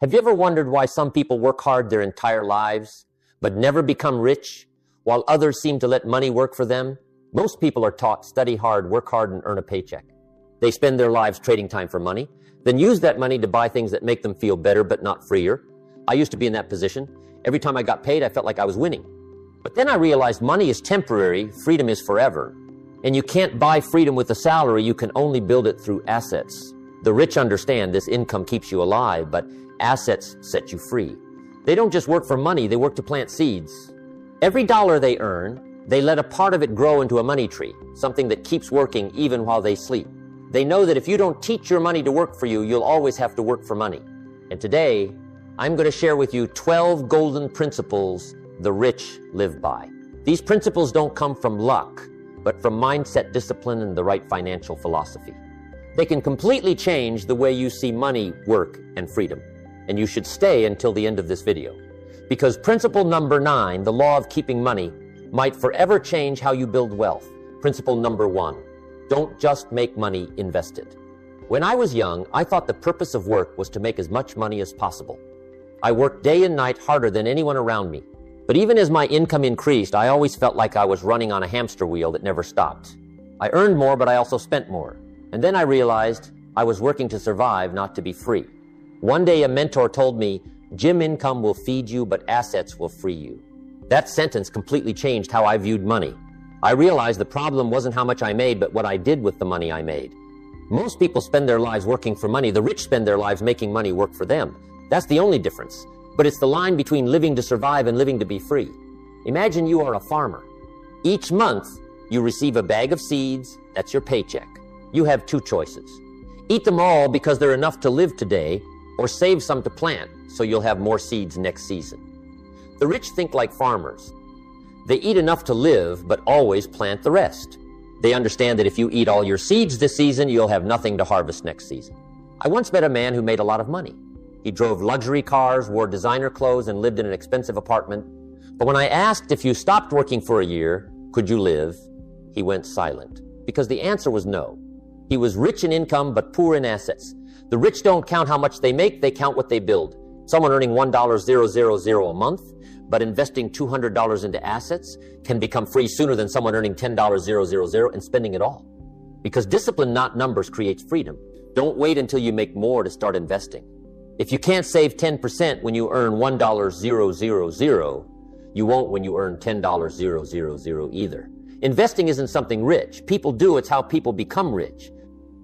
Have you ever wondered why some people work hard their entire lives, but never become rich, while others seem to let money work for them? Most people are taught study hard, work hard, and earn a paycheck. They spend their lives trading time for money, then use that money to buy things that make them feel better but not freer. I used to be in that position. Every time I got paid, I felt like I was winning. But then I realized money is temporary, freedom is forever. And you can't buy freedom with a salary, you can only build it through assets. The rich understand this income keeps you alive, but assets set you free. They don't just work for money, they work to plant seeds. Every dollar they earn, they let a part of it grow into a money tree, something that keeps working even while they sleep. They know that if you don't teach your money to work for you, you'll always have to work for money. And today, I'm going to share with you 12 golden principles the rich live by. These principles don't come from luck, but from mindset, discipline, and the right financial philosophy. They can completely change the way you see money, work, and freedom. And you should stay until the end of this video. Because principle number 9, the law of keeping money, might forever change how you build wealth. Principle number 1, don't just make money, invest it. When I was young, I thought the purpose of work was to make as much money as possible. I worked day and night harder than anyone around me. But even as my income increased, I always felt like I was running on a hamster wheel that never stopped. I earned more, but I also spent more. And then I realized I was working to survive, not to be free. One day a mentor told me, "Jim, income will feed you, but assets will free you." That sentence completely changed how I viewed money. I realized the problem wasn't how much I made, but what I did with the money I made. Most people spend their lives working for money. The rich spend their lives making money work for them. That's the only difference. But it's the line between living to survive and living to be free. Imagine you are a farmer. Each month, you receive a bag of seeds. That's your paycheck. You have 2 choices. Eat them all because they're enough to live today, or save some to plant so you'll have more seeds next season. The rich think like farmers. They eat enough to live, but always plant the rest. They understand that if you eat all your seeds this season, you'll have nothing to harvest next season. I once met a man who made a lot of money. He drove luxury cars, wore designer clothes, and lived in an expensive apartment. But when I asked if you stopped working for a year, could you live? He went silent, because the answer was no. He was rich in income, but poor in assets. The rich don't count how much they make, they count what they build. Someone earning $1,000 a month, but investing $200 into assets can become free sooner than someone earning $10,000 and spending it all. Because discipline, not numbers, creates freedom. Don't wait until you make more to start investing. If you can't save 10% when you earn $1,000, you won't when you earn $10,000 either. Investing isn't something rich. People do, it's how people become rich.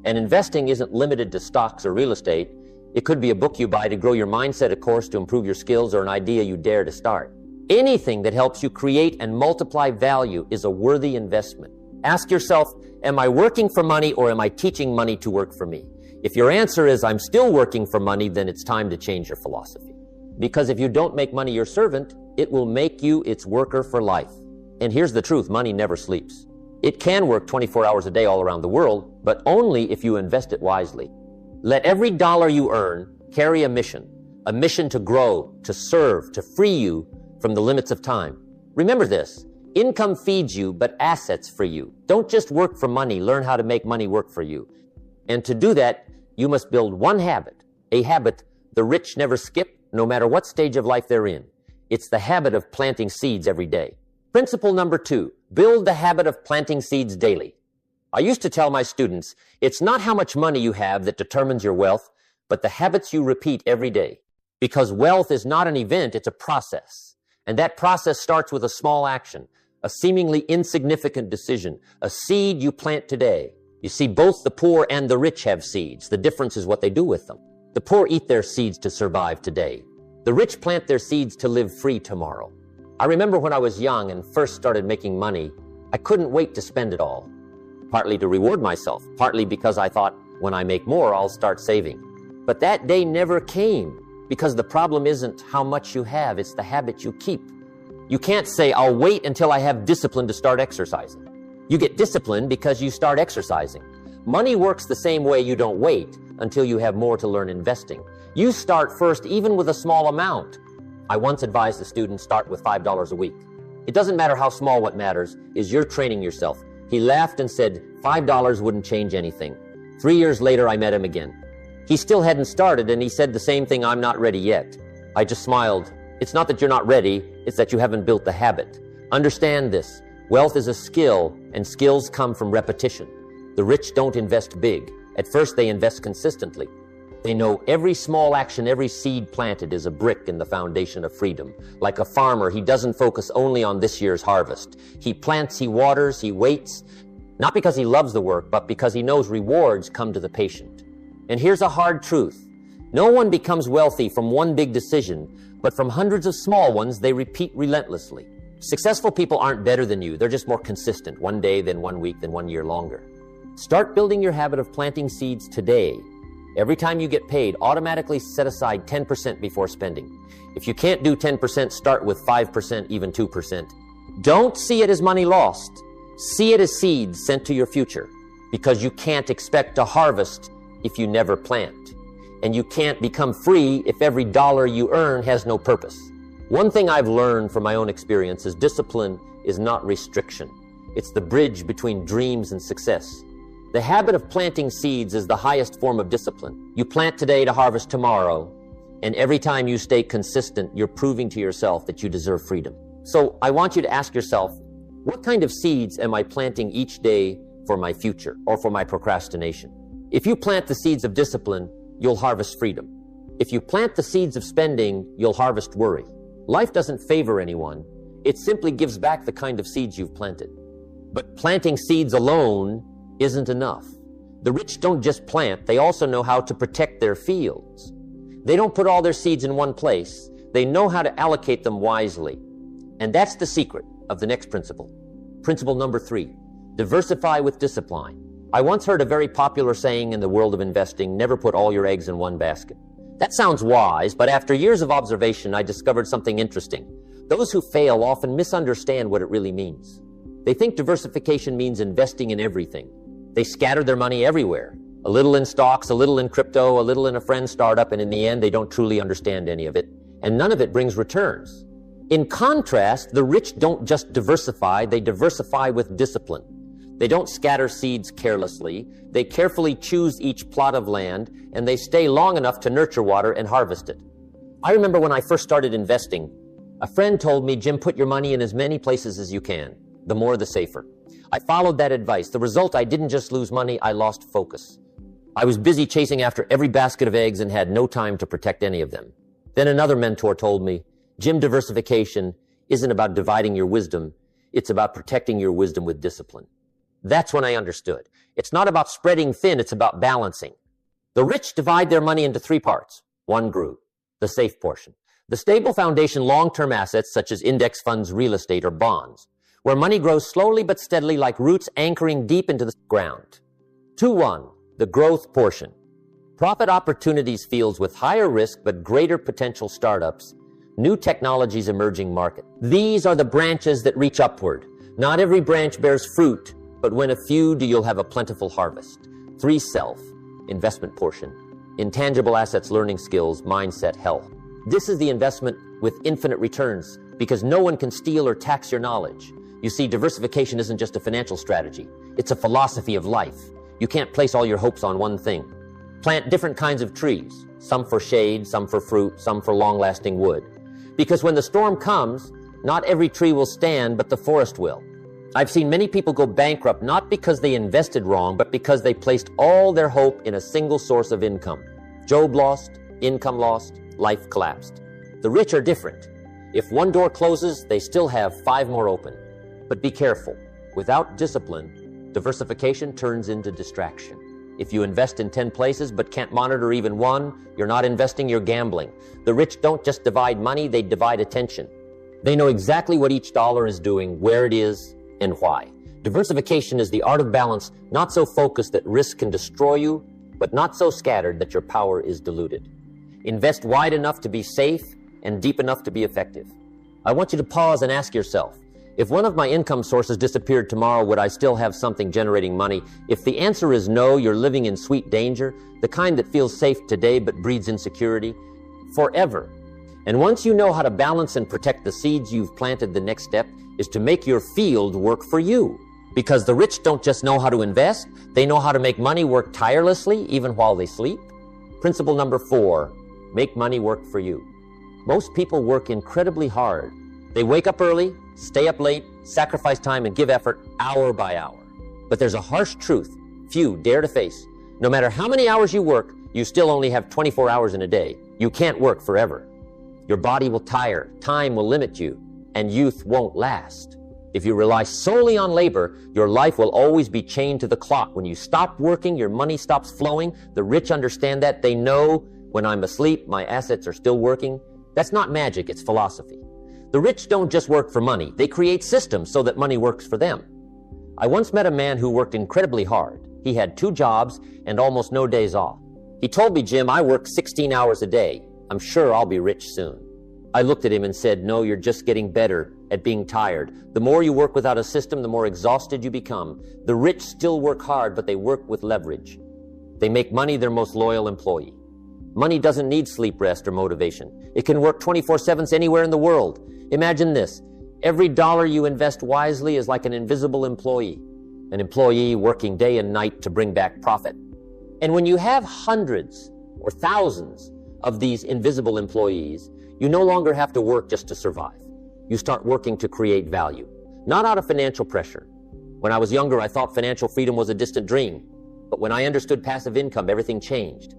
And investing isn't limited to stocks or real estate. It could be a book you buy to grow your mindset, a course to improve your skills, or an idea you dare to start. Anything that helps you create and multiply value is a worthy investment. Ask yourself, am I working for money or am I teaching money to work for me? If your answer is, I'm still working for money, then it's time to change your philosophy. Because if you don't make money your servant, it will make you its worker for life. And here's the truth, money never sleeps. It can work 24 hours a day all around the world, but only if you invest it wisely. Let every dollar you earn carry a mission to grow, to serve, to free you from the limits of time. Remember this, income feeds you, but assets free you. Don't just work for money, learn how to make money work for you. And to do that, you must build one habit, a habit the rich never skip, no matter what stage of life they're in. It's the habit of planting seeds every day. Principle number 2, build the habit of planting seeds daily. I used to tell my students, it's not how much money you have that determines your wealth, but the habits you repeat every day. Because wealth is not an event, it's a process. And that process starts with a small action, a seemingly insignificant decision, a seed you plant today. You see, both the poor and the rich have seeds. The difference is what they do with them. The poor eat their seeds to survive today. The rich plant their seeds to live free tomorrow. I remember when I was young and first started making money, I couldn't wait to spend it all. Partly to reward myself, partly because I thought, when I make more, I'll start saving. But that day never came, because the problem isn't how much you have, it's the habit you keep. You can't say, I'll wait until I have discipline to start exercising. You get disciplined because you start exercising. Money works the same way. You don't wait until you have more to learn investing. You start first, even with a small amount. I once advised a student, start with $5 a week. It doesn't matter how small, what matters is you're training yourself. He laughed and said, $5 wouldn't change anything. 3 years later, I met him again. He still hadn't started, and he said the same thing, "I'm not ready yet." I just smiled. It's not that you're not ready, it's that you haven't built the habit. Understand this. Wealth is a skill, and skills come from repetition. The rich don't invest big. At first, they invest consistently. They know every small action, every seed planted is a brick in the foundation of freedom. Like a farmer, he doesn't focus only on this year's harvest. He plants, he waters, he waits, not because he loves the work, but because he knows rewards come to the patient. And here's a hard truth. No one becomes wealthy from one big decision, but from hundreds of small ones they repeat relentlessly. Successful people aren't better than you. They're just more consistent, one day, then 1 week, then 1 year longer. Start building your habit of planting seeds today. Every time you get paid, automatically set aside 10% before spending. If you can't do 10%, start with 5%, even 2%. Don't see it as money lost. See it as seeds sent to your future, because you can't expect to harvest if you never plant. And you can't become free if every dollar you earn has no purpose. One thing I've learned from my own experience is discipline is not restriction. It's the bridge between dreams and success. The habit of planting seeds is the highest form of discipline. You plant today to harvest tomorrow, and every time you stay consistent, you're proving to yourself that you deserve freedom. So I want you to ask yourself, what kind of seeds am I planting each day for my future or for my procrastination? If you plant the seeds of discipline, you'll harvest freedom. If you plant the seeds of spending, you'll harvest worry. Life doesn't favor anyone. It simply gives back the kind of seeds you've planted. But planting seeds alone isn't enough. The rich don't just plant, they also know how to protect their fields. They don't put all their seeds in one place. They know how to allocate them wisely. And that's the secret of the next principle. Principle number 3, diversify with discipline. I once heard a very popular saying in the world of investing, never put all your eggs in one basket. That sounds wise, but after years of observation, I discovered something interesting. Those who fail often misunderstand what it really means. They think diversification means investing in everything. They scatter their money everywhere. A little in stocks, a little in crypto, a little in a friend's startup, and in the end, they don't truly understand any of it. And none of it brings returns. In contrast, the rich don't just diversify, they diversify with discipline. They don't scatter seeds carelessly. They carefully choose each plot of land, and they stay long enough to nurture water and harvest it. I remember when I first started investing, a friend told me, "Jim, put your money in as many places as you can. The more, the safer." I followed that advice. The result, I didn't just lose money, I lost focus. I was busy chasing after every basket of eggs and had no time to protect any of them. Then another mentor told me, "Jim, diversification isn't about dividing your wisdom. It's about protecting your wisdom with discipline." That's when I understood. It's not about spreading thin, it's about balancing. The rich divide their money into 3 parts. One group, the safe portion. The stable foundation long-term assets such as index funds, real estate, or bonds, where money grows slowly but steadily like roots anchoring deep into the ground. 2-1, the growth portion. Profit opportunities fields with higher risk but greater potential startups, new technologies emerging market. These are the branches that reach upward. Not every branch bears fruit, but when a few do, you'll have a plentiful harvest. 3 self, investment portion. Intangible assets, learning skills, mindset, health. This is the investment with infinite returns because no one can steal or tax your knowledge. You see, diversification isn't just a financial strategy. It's a philosophy of life. You can't place all your hopes on one thing. Plant different kinds of trees, some for shade, some for fruit, some for long-lasting wood. Because when the storm comes, not every tree will stand, but the forest will. I've seen many people go bankrupt not because they invested wrong, but because they placed all their hope in a single source of income. Job lost, income lost, life collapsed. The rich are different. If one door closes, they still have 5 more open. But be careful. Without discipline, diversification turns into distraction. If you invest in 10 places but can't monitor even one, you're not investing, you're gambling. The rich don't just divide money, they divide attention. They know exactly what each dollar is doing, where it is, and why. Diversification is the art of balance, not so focused that risk can destroy you, but not so scattered that your power is diluted. Invest wide enough to be safe and deep enough to be effective. I want you to pause and ask yourself, if one of my income sources disappeared tomorrow, would I still have something generating money? If the answer is no, you're living in sweet danger, the kind that feels safe today but breeds insecurity forever. And once you know how to balance and protect the seeds you've planted, the next step is to make your field work for you. Because the rich don't just know how to invest, they know how to make money work tirelessly even while they sleep. Principle number 4, make money work for you. Most people work incredibly hard. They wake up early, stay up late, sacrifice time, and give effort hour by hour. But there's a harsh truth few dare to face. No matter how many hours you work, you still only have 24 hours in a day. You can't work forever. Your body will tire, time will limit you, and youth won't last. If you rely solely on labor, your life will always be chained to the clock. When you stop working, your money stops flowing. The rich understand that. They know when I'm asleep, my assets are still working. That's not magic, it's philosophy. The rich don't just work for money. They create systems so that money works for them. I once met a man who worked incredibly hard. He had 2 jobs and almost no days off. He told me, Jim, I work 16 hours a day. I'm sure I'll be rich soon. I looked at him and said, no, you're just getting better at being tired. The more you work without a system, the more exhausted you become. The rich still work hard, but they work with leverage. They make money their most loyal employee. Money doesn't need sleep, rest, or motivation. It can work 24/7 anywhere in the world. Imagine this. Every dollar you invest wisely is like an invisible employee, an employee working day and night to bring back profit. And when you have hundreds or thousands of these invisible employees, you no longer have to work just to survive. You start working to create value, not out of financial pressure. When I was younger, I thought financial freedom was a distant dream. But when I understood passive income, everything changed.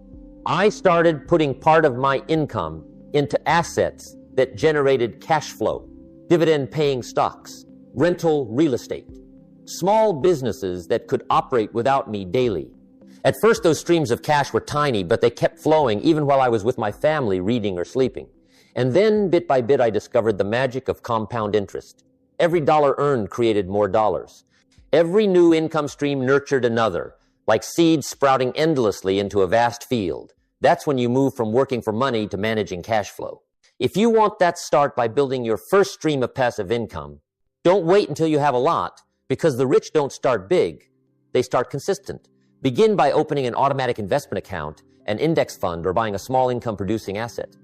I started putting part of my income into assets that generated cash flow, dividend-paying stocks, rental real estate, small businesses that could operate without me daily. At first, those streams of cash were tiny, but they kept flowing even while I was with my family reading or sleeping. And then, bit by bit, I discovered the magic of compound interest. Every dollar earned created more dollars. Every new income stream nurtured another, like seeds sprouting endlessly into a vast field. That's when you move from working for money to managing cash flow. If you want that start by building your first stream of passive income, don't wait until you have a lot, because the rich don't start big, they start consistent. Begin by opening an automatic investment account, an index fund, or buying a small income producing asset.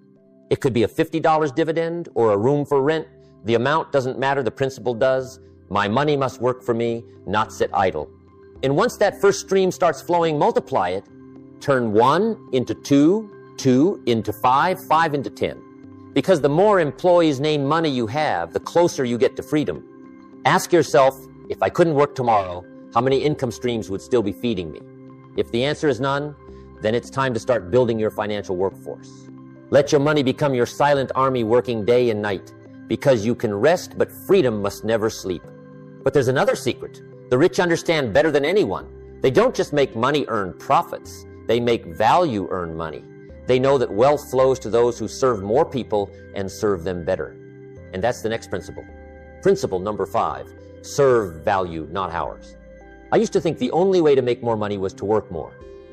It could be a $50 dividend or a room for rent. The amount doesn't matter, the principle does. My money must work for me, not sit idle. And once that first stream starts flowing, multiply it. Turn 1 into 2, 2 into 5, 5 into 10. Because the more employees name money you have, the closer you get to freedom. Ask yourself, if I couldn't work tomorrow, how many income streams would still be feeding me? If the answer is none, then it's time to start building your financial workforce. Let your money become your silent army working day and night, because you can rest, but freedom must never sleep. But there's another secret. The rich understand better than anyone. They don't just make money earn profits. They make value earn money. They know that wealth flows to those who serve more people and serve them better. And that's the next principle. Principle number 5, serve value, not hours. I used to think the only way to make more money was to work more.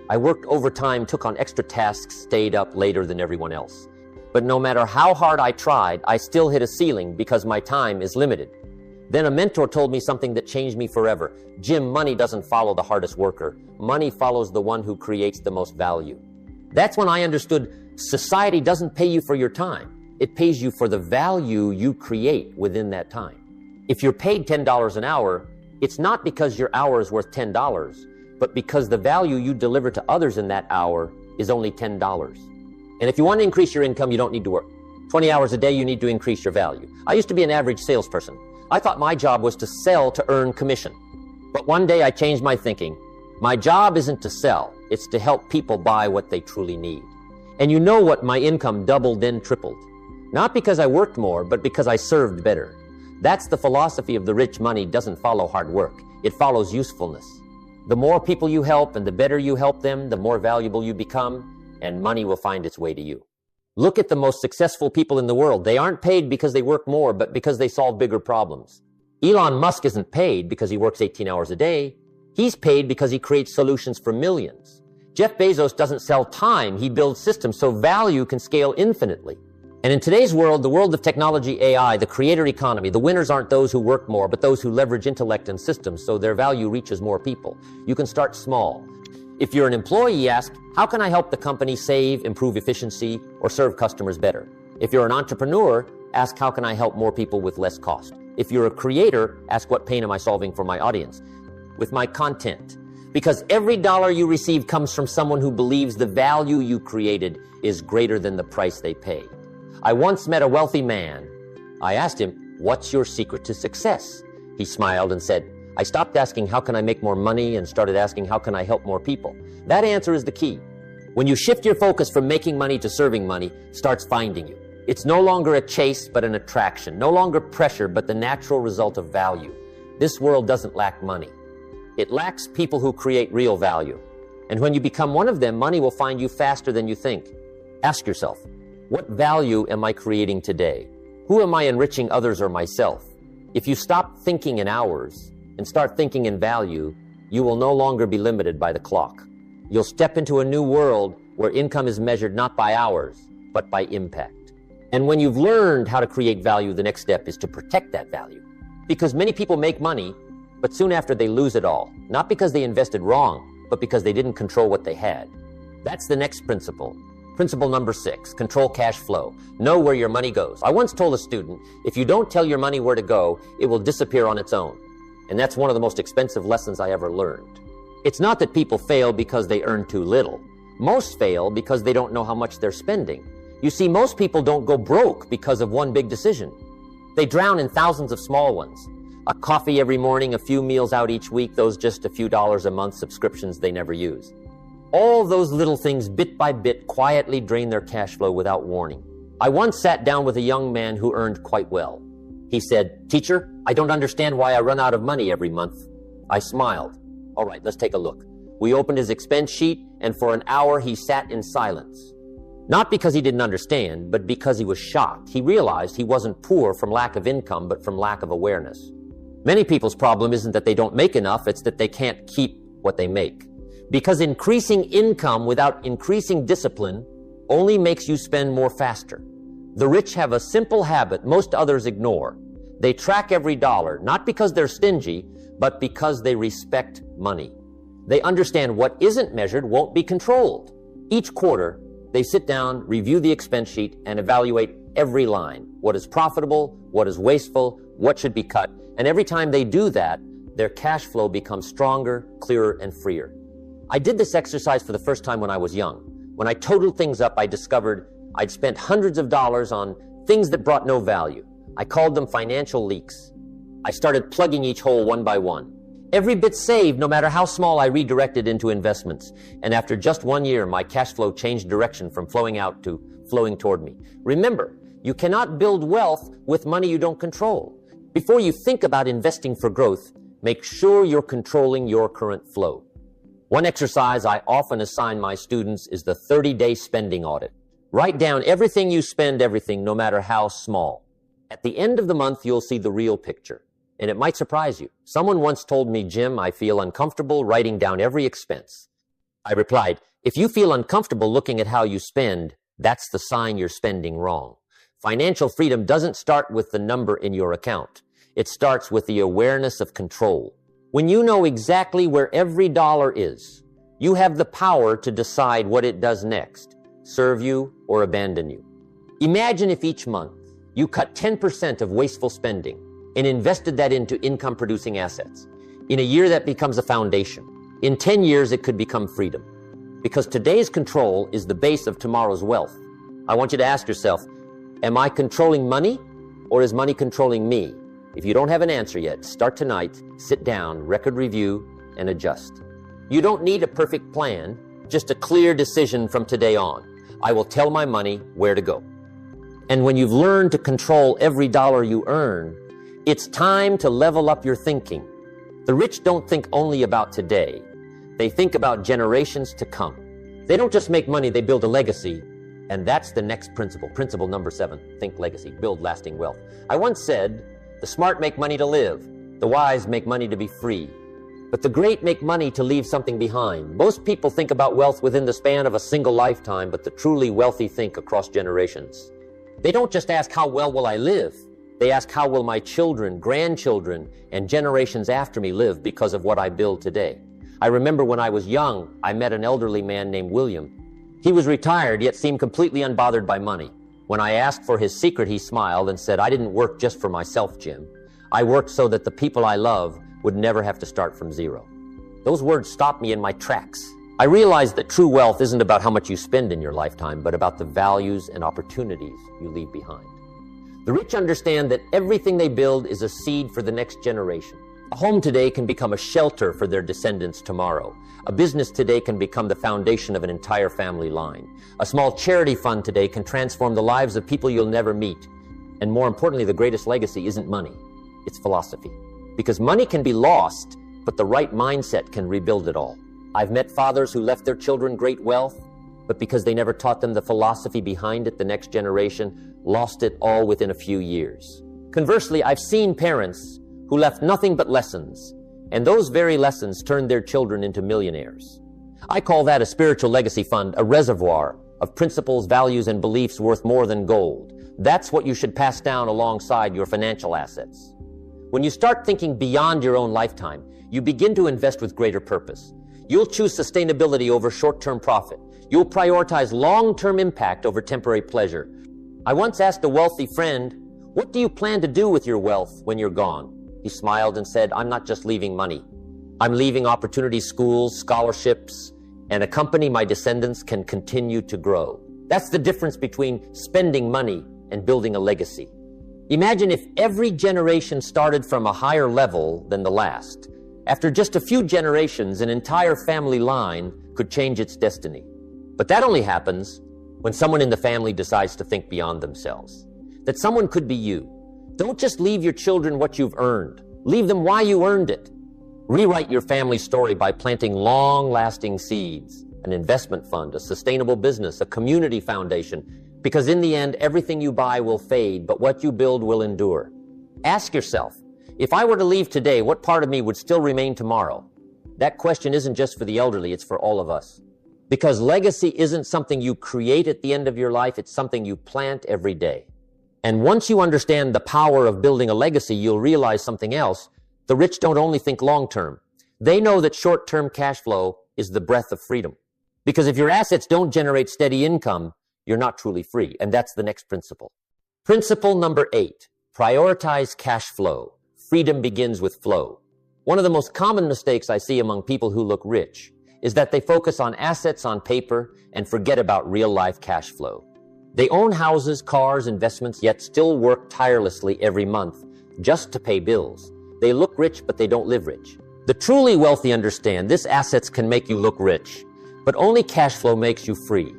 I worked overtime, took on extra tasks, stayed up later than everyone else. But no matter how hard I tried, I still hit a ceiling because my time is limited. Then a mentor told me something that changed me forever. Jim, money doesn't follow the hardest worker. Money follows the one who creates the most value. That's when I understood society doesn't pay you for your time. It pays you for the value you create within that time. If you're paid $10 an hour, it's not because your hour is worth $10, but because the value you deliver to others in that hour is only $10. And if you want to increase your income, you don't need to work. 20 hours a day, you need to increase your value. I used to be an average salesperson. I thought my job was to sell to earn commission. But one day I changed my thinking. My job isn't to sell, it's to help people buy what they truly need. And you know what? My income doubled, then tripled. Not because I worked more, but because I served better. That's the philosophy of the rich. Money doesn't follow hard work. It follows usefulness. The more people you help and the better you help them, the more valuable you become, and money will find its way to you. Look at the most successful people in the world. They aren't paid because they work more, but because they solve bigger problems. Elon Musk isn't paid because he works 18 hours a day. He's paid because he creates solutions for millions. Jeff Bezos doesn't sell time. He builds systems so value can scale infinitely. And in today's world, the world of technology, AI, the creator economy, the winners aren't those who work more, but those who leverage intellect and systems so their value reaches more people. You can start small. If you're an employee, ask, how can I help the company save, improve efficiency, or serve customers better? If you're an entrepreneur, ask, how can I help more people with less cost? If you're a creator, ask, what pain am I solving for my audience? With my content. Because every dollar you receive comes from someone who believes the value you created is greater than the price they paid. I once met a wealthy man. I asked him, "What's your secret to success?" He smiled and said, "I stopped asking how can I make more money and started asking how can I help more people." That answer is the key. When you shift your focus from making money to serving money, it starts finding you. It's no longer a chase, but an attraction. No longer pressure, but the natural result of value. This world doesn't lack money. It lacks people who create real value. And when you become one of them, money will find you faster than you think. Ask yourself, what value am I creating today? Who am I enriching, others or myself? If you stop thinking in hours and start thinking in value, you will no longer be limited by the clock. You'll step into a new world where income is measured not by hours, but by impact. And when you've learned how to create value, the next step is to protect that value. Because many people make money, but soon after they lose it all. Not because they invested wrong, but because they didn't control what they had. That's the next principle. Principle number 6, control cash flow. Know where your money goes. I once told a student, if you don't tell your money where to go, it will disappear on its own. And that's one of the most expensive lessons I ever learned. It's not that people fail because they earn too little. Most fail because they don't know how much they're spending. You see, most people don't go broke because of one big decision. They drown in thousands of small ones. A coffee every morning, a few meals out each week, those just a few dollars a month subscriptions they never use. All those little things, bit by bit, quietly drain their cash flow without warning. I once sat down with a young man who earned quite well. He said, "Teacher, I don't understand why I run out of money every month." I smiled. "All right, let's take a look." We opened his expense sheet, and for an hour he sat in silence. Not because he didn't understand, but because he was shocked. He realized he wasn't poor from lack of income, but from lack of awareness. Many people's problem isn't that they don't make enough, it's that they can't keep what they make. Because increasing income without increasing discipline only makes you spend more faster. The rich have a simple habit most others ignore. They track every dollar, not because they're stingy, but because they respect money. They understand what isn't measured won't be controlled. Each quarter, they sit down, review the expense sheet, and evaluate every line. What is profitable, what is wasteful, what should be cut. And every time they do that, their cash flow becomes stronger, clearer, and freer. I did this exercise for the first time when I was young. When I totaled things up, I discovered I'd spent hundreds of dollars on things that brought no value. I called them financial leaks. I started plugging each hole one by one. Every bit saved, no matter how small, I redirected into investments. And after just 1 year, my cash flow changed direction from flowing out to flowing toward me. Remember, you cannot build wealth with money you don't control. Before you think about investing for growth, make sure you're controlling your current flow. One exercise I often assign my students is the 30-day spending audit. Write down everything you spend, everything, no matter how small. At the end of the month, you'll see the real picture. And it might surprise you. Someone once told me, "Jim, I feel uncomfortable writing down every expense." I replied, "If you feel uncomfortable looking at how you spend, that's the sign you're spending wrong." Financial freedom doesn't start with the number in your account. It starts with the awareness of control. When you know exactly where every dollar is, you have the power to decide what it does next, serve you or abandon you. Imagine if each month you cut 10% of wasteful spending and invested that into income-producing assets. In a year, that becomes a foundation. In 10 years, it could become freedom. Because today's control is the base of tomorrow's wealth. I want you to ask yourself, am I controlling money or is money controlling me? If you don't have an answer yet, start tonight, sit down, record review, and adjust. You don't need a perfect plan, just a clear decision from today on. I will tell my money where to go. And when you've learned to control every dollar you earn, it's time to level up your thinking. The rich don't think only about today. They think about generations to come. They don't just make money, they build a legacy. And that's the next principle. Principle number 7, think legacy, build lasting wealth. I once said, the smart make money to live. The wise make money to be free. But the great make money to leave something behind. Most people think about wealth within the span of a single lifetime, but the truly wealthy think across generations. They don't just ask, how well will I live? They ask, how will my children, grandchildren, and generations after me live because of what I build today? I remember when I was young, I met an elderly man named William. He was retired, yet seemed completely unbothered by money. When I asked for his secret, he smiled and said, "I didn't work just for myself, Jim. I worked so that the people I love would never have to start from zero." Those words stopped me in my tracks. I realized that true wealth isn't about how much you spend in your lifetime, but about the values and opportunities you leave behind. The rich understand that everything they build is a seed for the next generation. A home today can become a shelter for their descendants tomorrow. A business today can become the foundation of an entire family line. A small charity fund today can transform the lives of people you'll never meet. And more importantly, the greatest legacy isn't money, it's philosophy. Because money can be lost, but the right mindset can rebuild it all. I've met fathers who left their children great wealth, but because they never taught them the philosophy behind it, the next generation lost it all within a few years. Conversely, I've seen parents who left nothing but lessons, and those very lessons turned their children into millionaires. I call that a spiritual legacy fund, a reservoir of principles, values, and beliefs worth more than gold. That's what you should pass down alongside your financial assets. When you start thinking beyond your own lifetime, you begin to invest with greater purpose. You'll choose sustainability over short-term profit. You'll prioritize long-term impact over temporary pleasure. I once asked a wealthy friend, "What do you plan to do with your wealth when you're gone?" He smiled and said, "I'm not just leaving money. I'm leaving opportunities, schools, scholarships, and a company my descendants can continue to grow." That's the difference between spending money and building a legacy. Imagine if every generation started from a higher level than the last. After just a few generations, an entire family line could change its destiny. But that only happens when someone in the family decides to think beyond themselves. That someone could be you. Don't just leave your children what you've earned. Leave them why you earned it. Rewrite your family story by planting long-lasting seeds, an investment fund, a sustainable business, a community foundation, because in the end, everything you buy will fade, but what you build will endure. Ask yourself, if I were to leave today, what part of me would still remain tomorrow? That question isn't just for the elderly, it's for all of us. Because legacy isn't something you create at the end of your life, it's something you plant every day. And once you understand the power of building a legacy, you'll realize something else. The rich don't only think long-term. They know that short-term cash flow is the breath of freedom. Because if your assets don't generate steady income, you're not truly free. And that's the next principle. Principle number 8, prioritize cash flow. Freedom begins with flow. One of the most common mistakes I see among people who look rich is that they focus on assets on paper and forget about real-life cash flow. They own houses, cars, investments, yet still work tirelessly every month just to pay bills. They look rich, but they don't live rich. The truly wealthy understand this: assets can make you look rich, but only cash flow makes you free.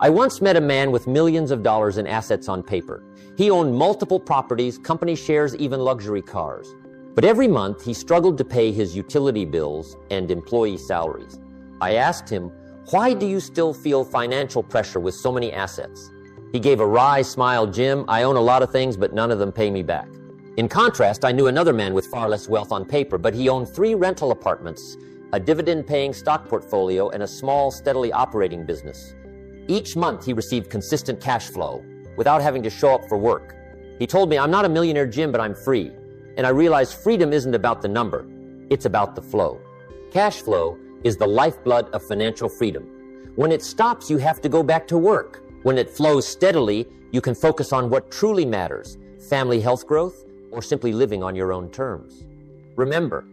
I once met a man with millions of dollars in assets on paper. He owned multiple properties, company shares, even luxury cars. But every month, he struggled to pay his utility bills and employee salaries. I asked him, "Why do you still feel financial pressure with so many assets?" He gave a wry smile. "Jim, I own a lot of things, but none of them pay me back." In contrast, I knew another man with far less wealth on paper, but he owned 3 rental apartments, a dividend-paying stock portfolio, and a small, steadily operating business. Each month, he received consistent cash flow without having to show up for work. He told me, "I'm not a millionaire, Jim, but I'm free." And I realized freedom isn't about the number, it's about the flow. Cash flow is the lifeblood of financial freedom. When it stops, you have to go back to work. When it flows steadily, you can focus on what truly matters: family health growth, or simply living on your own terms. Remember,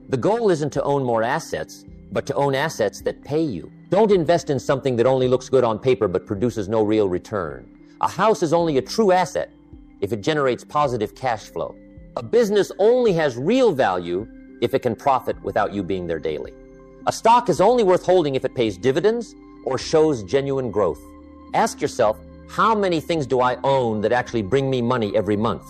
the goal isn't to own more assets, but to own assets that pay you. Don't invest in something that only looks good on paper but produces no real return. A house is only a true asset if it generates positive cash flow. A business only has real value if it can profit without you being there daily. A stock is only worth holding if it pays dividends or shows genuine growth. Ask yourself, how many things do I own that actually bring me money every month?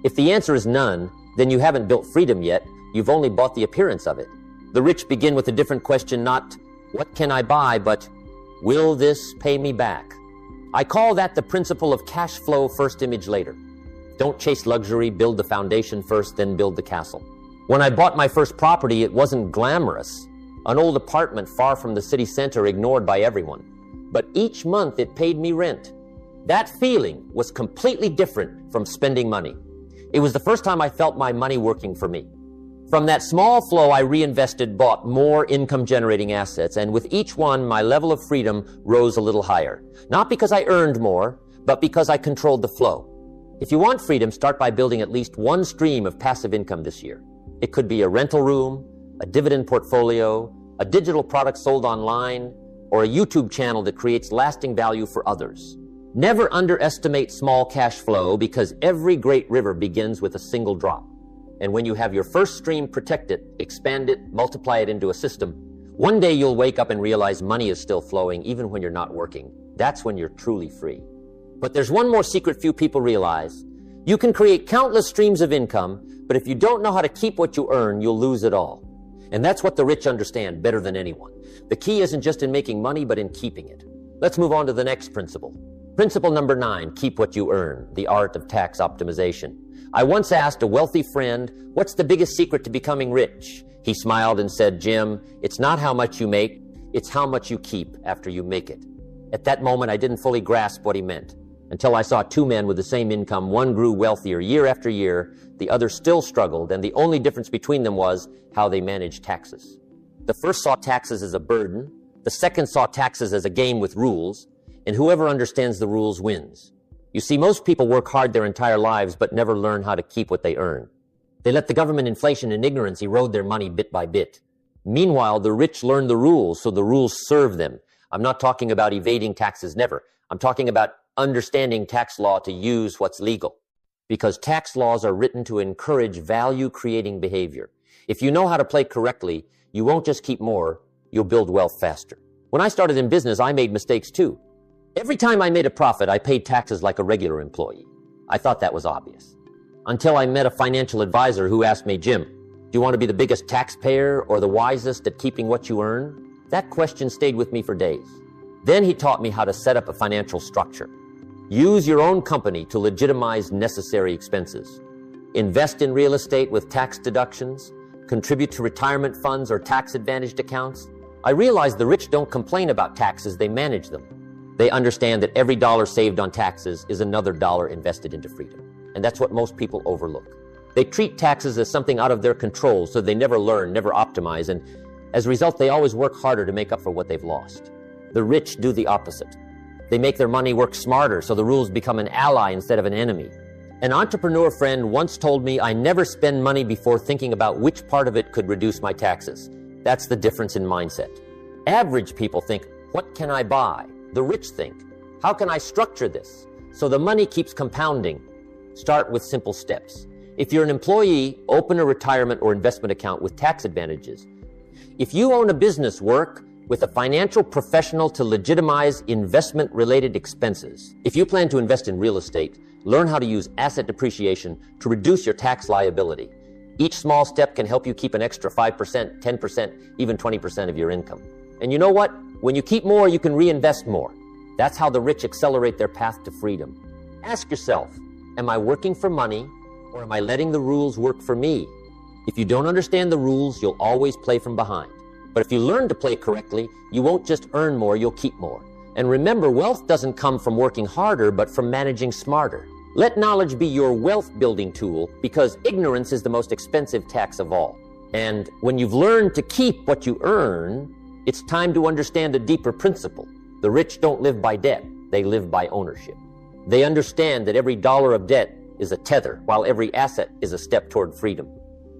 If the answer is none, then you haven't built freedom yet. You've only bought the appearance of it. The rich begin with a different question, not what can I buy, but will this pay me back? I call that the principle of cash flow first, image later. Don't chase luxury, build the foundation first, then build the castle. When I bought my first property, it wasn't glamorous. An old apartment far from the city center, ignored by everyone. But each month it paid me rent. That feeling was completely different from spending money. It was the first time I felt my money working for me. From that small flow, I reinvested, bought more income-generating assets, and with each one, my level of freedom rose a little higher. Not because I earned more, but because I controlled the flow. If you want freedom, start by building at least one stream of passive income this year. It could be a rental room, a dividend portfolio, a digital product sold online, or a YouTube channel that creates lasting value for others. Never underestimate small cash flow, because every great river begins with a single drop. And when you have your first stream, protect it, expand it, multiply it into a system. One day you'll wake up and realize money is still flowing even when you're not working. That's when you're truly free. But there's one more secret few people realize. You can create countless streams of income, but if you don't know how to keep what you earn, you'll lose it all. And that's what the rich understand better than anyone. The key isn't just in making money, but in keeping it. Let's move on to the next principle. Principle number 9, keep what you earn, the art of tax optimization. I once asked a wealthy friend, what's the biggest secret to becoming rich? He smiled and said, Jim, it's not how much you make, it's how much you keep after you make it. At that moment, I didn't fully grasp what he meant, until I saw two men with the same income. One grew wealthier year after year, the other still struggled, and the only difference between them was how they managed taxes. The first saw taxes as a burden, the second saw taxes as a game with rules, and whoever understands the rules wins. You see, most people work hard their entire lives but never learn how to keep what they earn. They let the government, inflation, and ignorance erode their money bit by bit. Meanwhile, the rich learn the rules, so the rules serve them. I'm not talking about evading taxes, never. I'm talking about understanding tax law to use what's legal. Because tax laws are written to encourage value-creating behavior. If you know how to play correctly, you won't just keep more, you'll build wealth faster. When I started in business, I made mistakes too. Every time I made a profit, I paid taxes like a regular employee. I thought that was obvious. Until I met a financial advisor who asked me, Jim, do you want to be the biggest taxpayer or the wisest at keeping what you earn? That question stayed with me for days. Then he taught me how to set up a financial structure. Use your own company to legitimize necessary expenses. Invest in real estate with tax deductions. Contribute to retirement funds or tax-advantaged accounts. I realized the rich don't complain about taxes, they manage them. They understand that every dollar saved on taxes is another dollar invested into freedom. And that's what most people overlook. They treat taxes as something out of their control, so they never learn, never optimize, and as a result, they always work harder to make up for what they've lost. The rich do the opposite. They make their money work smarter, so the rules become an ally instead of an enemy. An entrepreneur friend once told me, I never spend money before thinking about which part of it could reduce my taxes. That's the difference in mindset. Average people think, what can I buy? The rich think, how can I structure this? So the money keeps compounding. Start with simple steps. If you're an employee, open a retirement or investment account with tax advantages. If you own a business, work with a financial professional to legitimize investment-related expenses. If you plan to invest in real estate, learn how to use asset depreciation to reduce your tax liability. Each small step can help you keep an extra 5%, 10%, even 20% of your income. And you know what? When you keep more, you can reinvest more. That's how the rich accelerate their path to freedom. Ask yourself, am I working for money, or am I letting the rules work for me? If you don't understand the rules, you'll always play from behind. But if you learn to play correctly, you won't just earn more, you'll keep more. And remember, wealth doesn't come from working harder, but from managing smarter. Let knowledge be your wealth-building tool, because ignorance is the most expensive tax of all. And when you've learned to keep what you earn, it's time to understand a deeper principle. The rich don't live by debt, they live by ownership. They understand that every dollar of debt is a tether, while every asset is a step toward freedom.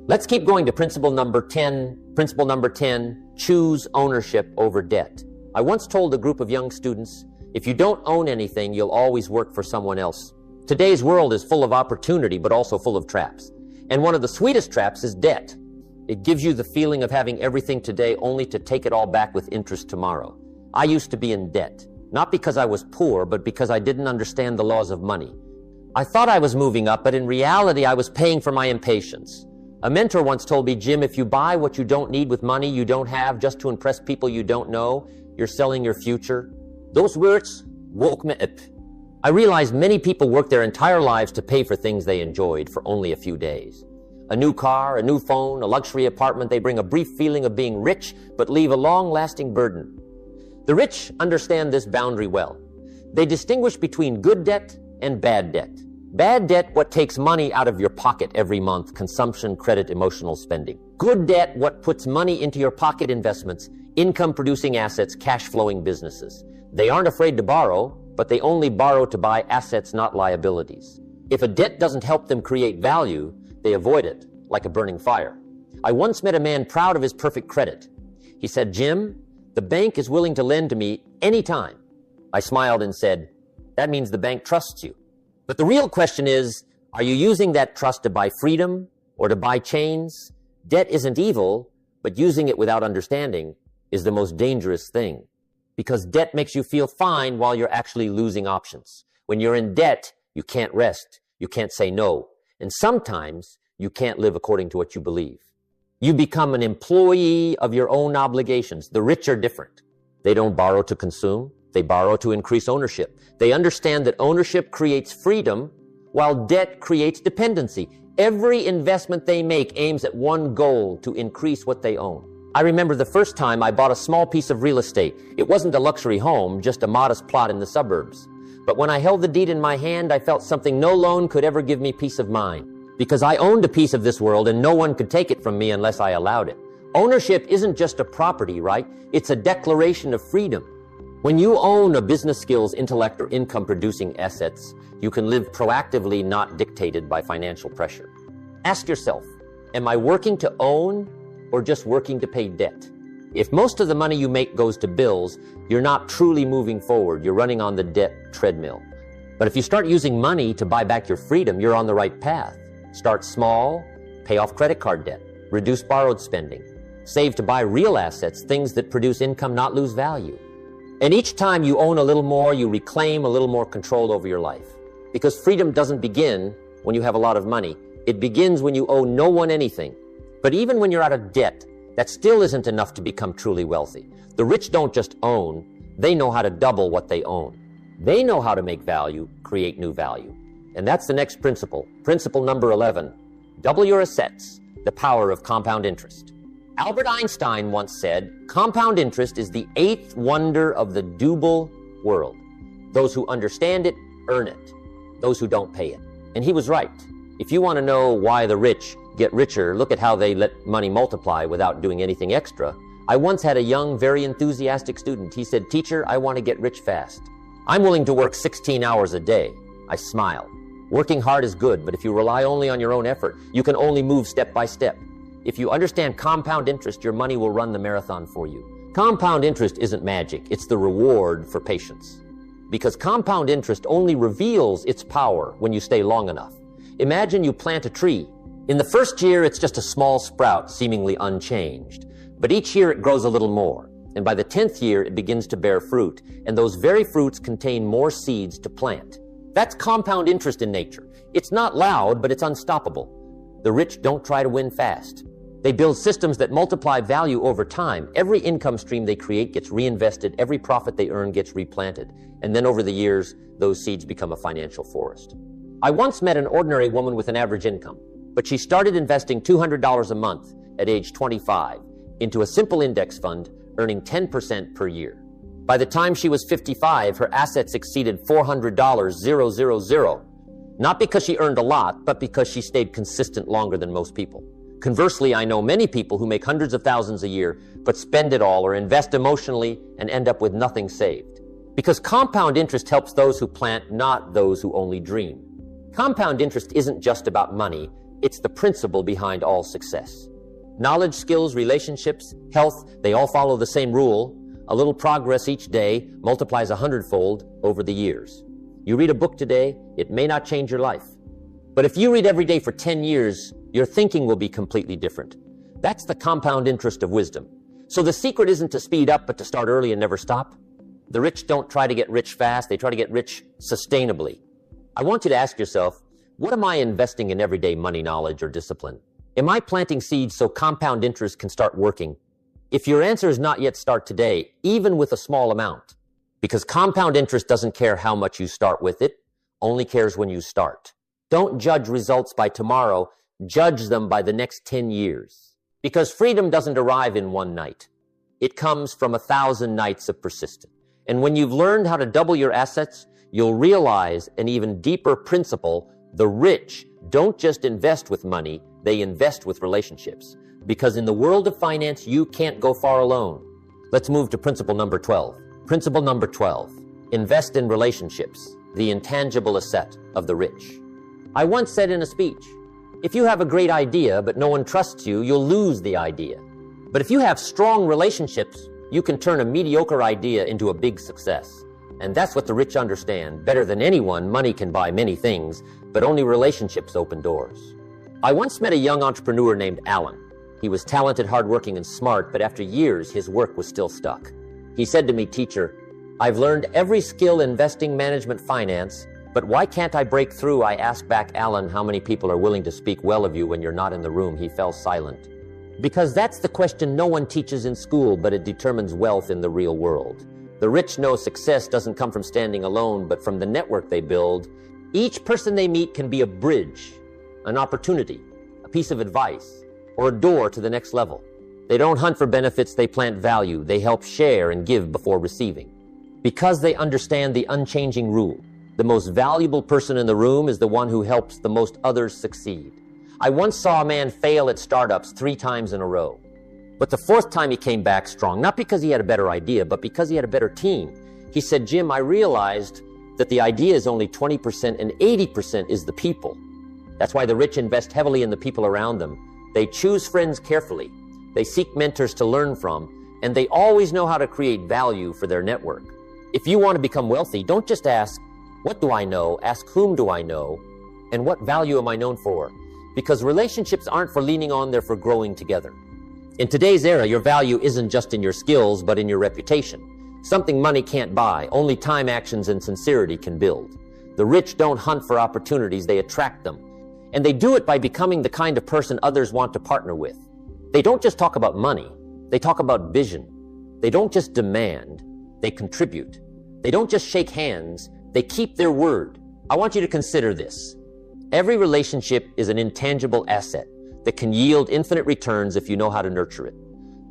Let's keep going to principle number 10. Principle number 10, choose ownership over debt. I once told a group of young students, if you don't own anything, you'll always work for someone else. Today's world is full of opportunity, but also full of traps. And one of the sweetest traps is debt. It gives you the feeling of having everything today only to take it all back with interest tomorrow. I used to be in debt, not because I was poor, but because I didn't understand the laws of money. I thought I was moving up, but in reality, I was paying for my impatience. A mentor once told me, Jim, if you buy what you don't need with money you don't have just to impress people you don't know, you're selling your future. Those words woke me up. I realized many people work their entire lives to pay for things they enjoyed for only a few days. A new car, a new phone, a luxury apartment, they bring a brief feeling of being rich, but leave a long-lasting burden. The rich understand this boundary well. They distinguish between good debt and bad debt. Bad debt, what takes money out of your pocket every month, consumption, credit, emotional spending. Good debt, what puts money into your pocket investments, income-producing assets, cash-flowing businesses. They aren't afraid to borrow, but they only borrow to buy assets, not liabilities. If a debt doesn't help them create value, they avoid it, like a burning fire. I once met a man proud of his perfect credit. He said, "Jim, the bank is willing to lend to me anytime." I smiled and said, "That means the bank trusts you." But the real question is, are you using that trust to buy freedom or to buy chains? Debt isn't evil, but using it without understanding is the most dangerous thing. Because debt makes you feel fine while you're actually losing options. When you're in debt, you can't rest, you can't say no, and sometimes you can't live according to what you believe. You become an employee of your own obligations. The rich are different. They don't borrow to consume, they borrow to increase ownership. They understand that ownership creates freedom, while debt creates dependency. Every investment they make aims at one goal: to increase what they own. I remember the first time I bought a small piece of real estate. It wasn't a luxury home, just a modest plot in the suburbs. But when I held the deed in my hand, I felt something no loan could ever give me peace of mind. Because I owned a piece of this world and no one could take it from me unless I allowed it. Ownership isn't just a property, right? It's a declaration of freedom. When you own a business skills, intellect, or income-producing assets, you can live proactively, not dictated by financial pressure. Ask yourself, am I working to own or just working to pay debt? If most of the money you make goes to bills, you're not truly moving forward. You're running on the debt treadmill. But if you start using money to buy back your freedom, you're on the right path. Start small, pay off credit card debt, reduce borrowed spending, save to buy real assets, things that produce income, not lose value. And each time you own a little more, you reclaim a little more control over your life. Because freedom doesn't begin when you have a lot of money. It begins when you owe no one anything. But even when you're out of debt, that still isn't enough to become truly wealthy. The rich don't just own, they know how to double what they own. They know how to make value, create new value. And that's the next principle. Principle number 11. Double your assets, the power of compound interest. Albert Einstein once said, compound interest is the eighth wonder of the doable world. Those who understand it, earn it. Those who don't, pay it. And he was right. If you want to know why the rich get richer, look at how they let money multiply without doing anything extra. I once had a young, very enthusiastic student. He said, "Teacher, I want to get rich fast. I'm willing to work 16 hours a day." I smiled. Working hard is good, but if you rely only on your own effort, you can only move step by step. If you understand compound interest, your money will run the marathon for you. Compound interest isn't magic. It's the reward for patience. Because compound interest only reveals its power when you stay long enough. Imagine you plant a tree. In the first year, it's just a small sprout, seemingly unchanged. But each year it grows a little more. And by the 10th year, it begins to bear fruit. And those very fruits contain more seeds to plant. That's compound interest in nature. It's not loud, but it's unstoppable. The rich don't try to win fast. They build systems that multiply value over time. Every income stream they create gets reinvested. Every profit they earn gets replanted. And then over the years, those seeds become a financial forest. I once met an ordinary woman with an average income, but she started investing $200 a month at age 25 into a simple index fund, earning 10% per year. By the time she was 55, her assets exceeded $400,000. Not because she earned a lot, but because she stayed consistent longer than most people. Conversely, I know many people who make hundreds of thousands a year, but spend it all or invest emotionally and end up with nothing saved. Because compound interest helps those who plant, not those who only dream. Compound interest isn't just about money, it's the principle behind all success. Knowledge, skills, relationships, health, they all follow the same rule. A little progress each day multiplies 100-fold over the years. You read a book today, it may not change your life. But if you read every day for 10 years, your thinking will be completely different. That's the compound interest of wisdom. So the secret isn't to speed up, but to start early and never stop. The rich don't try to get rich fast, they try to get rich sustainably. I want you to ask yourself, what am I investing in everyday money knowledge or discipline? Am I planting seeds so compound interest can start working? If your answer is not yet, start today, even with a small amount. Because compound interest doesn't care how much you start with it, only cares when you start. Don't judge results by tomorrow, judge them by the next 10 years. Because freedom doesn't arrive in one night. It comes from 1,000 nights of persistence. And when you've learned how to double your assets, you'll realize an even deeper principle. The rich don't just invest with money, they invest with relationships. Because in the world of finance, you can't go far alone. Let's move to principle number 12. Principle number 12. Invest in relationships, the intangible asset of the rich. I once said in a speech, if you have a great idea but no one trusts you, you'll lose the idea. But if you have strong relationships, you can turn a mediocre idea into a big success. And that's what the rich understand. Better than anyone, money can buy many things, but only relationships open doors. I once met a young entrepreneur named Alan. He was talented, hardworking, and smart, but after years, his work was still stuck. He said to me, "Teacher, I've learned every skill investing, management, finance, but why can't I break through?" I asked back, "Alan, how many people are willing to speak well of you when you're not in the room?" He fell silent. Because that's the question no one teaches in school, but it determines wealth in the real world. The rich know success doesn't come from standing alone, but from the network they build. Each person they meet can be a bridge, an opportunity, a piece of advice, or a door to the next level. They don't hunt for benefits, they plant value. They help share and give before receiving. Because they understand the unchanging rule. The most valuable person in the room is the one who helps the most others succeed. I once saw a man fail at startups 3 times in a row. But the 4th time he came back strong, not because he had a better idea, but because he had a better team. He said, "Jim, I realized that the idea is only 20% and 80% is the people." That's why the rich invest heavily in the people around them. They choose friends carefully. They seek mentors to learn from, and they always know how to create value for their network. If you want to become wealthy, don't just ask, "What do I know?" Ask, "Whom do I know? And what value am I known for?" Because relationships aren't for leaning on, they're for growing together. In today's era, your value isn't just in your skills, but in your reputation. Something money can't buy, only time, actions, and sincerity can build. The rich don't hunt for opportunities, they attract them. And they do it by becoming the kind of person others want to partner with. They don't just talk about money, they talk about vision. They don't just demand, they contribute. They don't just shake hands, they keep their word. I want you to consider this. Every relationship is an intangible asset that can yield infinite returns if you know how to nurture it.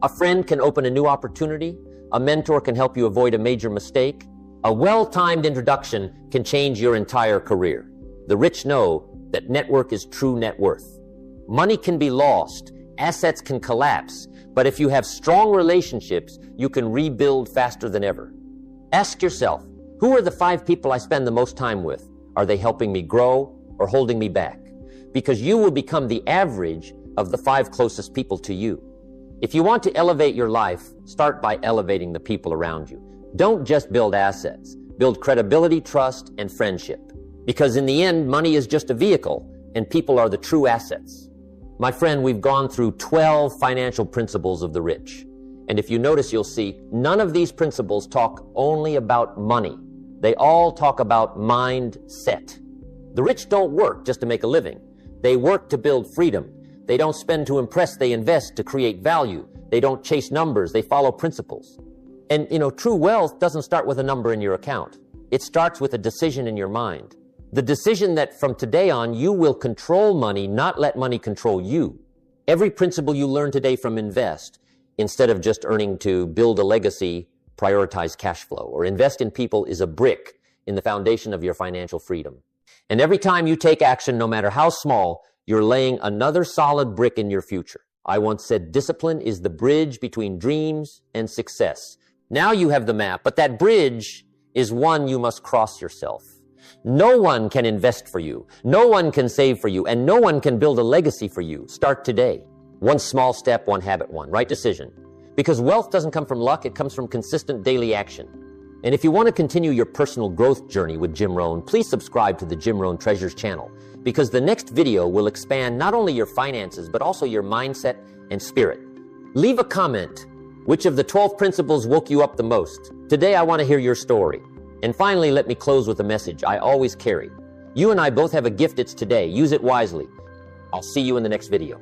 A friend can open a new opportunity. A mentor can help you avoid a major mistake. A well-timed introduction can change your entire career. The rich know that network is true net worth. Money can be lost, assets can collapse, but if you have strong relationships, you can rebuild faster than ever. Ask yourself, who are the 5 people I spend the most time with? Are they helping me grow or holding me back? Because you will become the average of the 5 closest people to you. If you want to elevate your life, start by elevating the people around you. Don't just build assets. Build credibility, trust, and friendship. Because in the end, money is just a vehicle, and people are the true assets. My friend, we've gone through 12 financial principles of the rich. And if you notice, you'll see none of these principles talk only about money. They all talk about mindset. The rich don't work just to make a living. They work to build freedom. They don't spend to impress, they invest to create value. They don't chase numbers, they follow principles. And true wealth doesn't start with a number in your account. It starts with a decision in your mind. The decision that from today on, you will control money, not let money control you. Every principle you learn today from invest, instead of just earning to build a legacy, prioritize cash flow, or invest in people is a brick in the foundation of your financial freedom. And every time you take action, no matter how small, you're laying another solid brick in your future. I once said discipline is the bridge between dreams and success. Now you have the map, but that bridge is one you must cross yourself. No one can invest for you. No one can save for you, and no one can build a legacy for you. Start today. One small step, one habit, one right decision. Because wealth doesn't come from luck, it comes from consistent daily action. And if you want to continue your personal growth journey with Jim Rohn, please subscribe to the Jim Rohn Treasures channel, because the next video will expand not only your finances, but also your mindset and spirit. Leave a comment. Which of the 12 principles woke you up the most? Today, I want to hear your story. And finally, let me close with a message I always carry. You and I both have a gift. It's today. Use it wisely. I'll see you in the next video.